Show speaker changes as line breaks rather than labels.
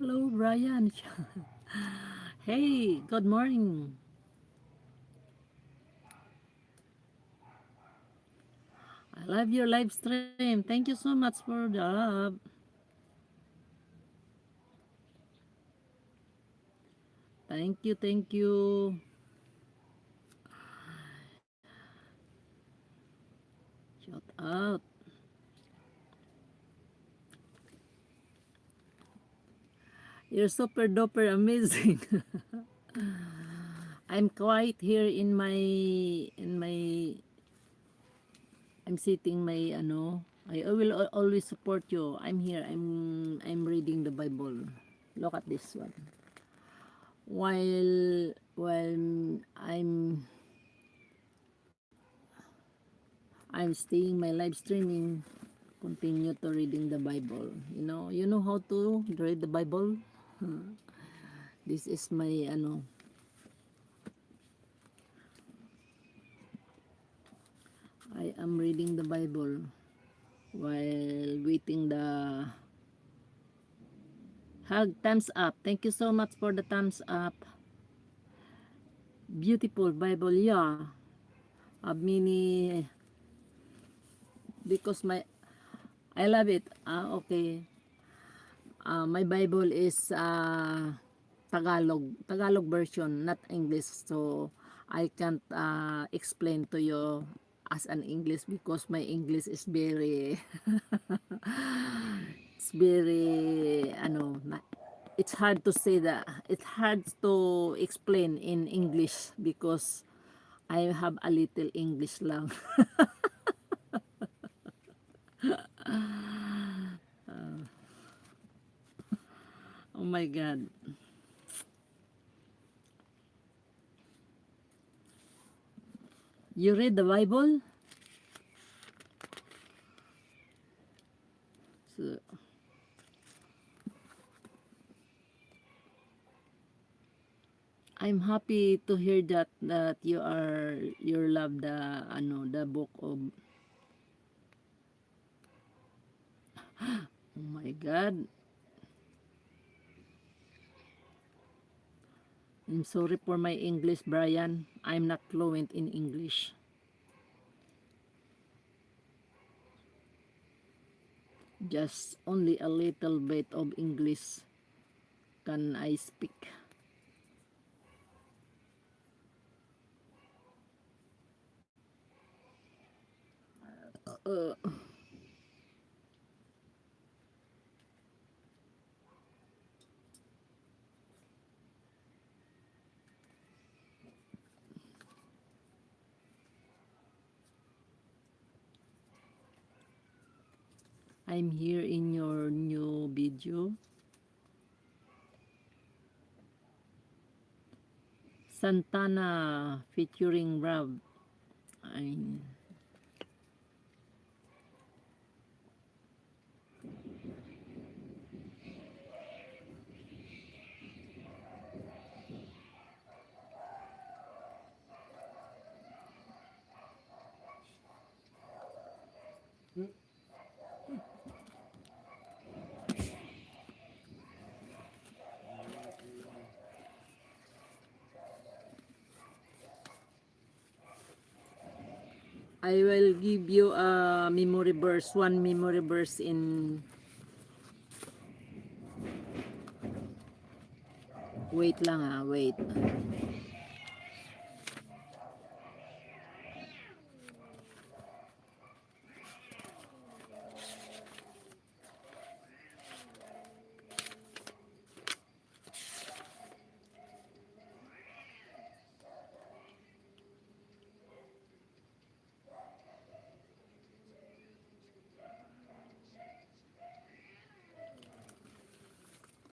Hello, Brian. Hey, good morning. I love your live stream. Thank you so much for the love. Thank you, thank you. Shout out. You're super duper amazing. I'm quiet here in my I'm sitting my ano. I will always support you. I'm here. I'm reading the Bible. Look at this one. While I'm staying my live streaming, continue to reading the Bible. You know how to read the Bible? This is my ano, I am reading the Bible while waiting the hug. Thumbs up. Thank you so much for the thumbs up. Beautiful Bible, yeah. A mini because my I love it. Okay. My Bible is Tagalog version, not English. So I can't explain to you as an English because my English is very it's very it's hard to say that. It's hard to explain in English because I have a little English lang. Oh my God. You read the Bible? So, I'm happy to hear that you love the book of. Oh my God. I'm sorry for my English, Brian. I'm not fluent in English. Just only a little bit of English can I speak. Uh, I'm here in your new video. Santana featuring Rob. I I will give you a memory verse, one memory verse in. Wait lang wait.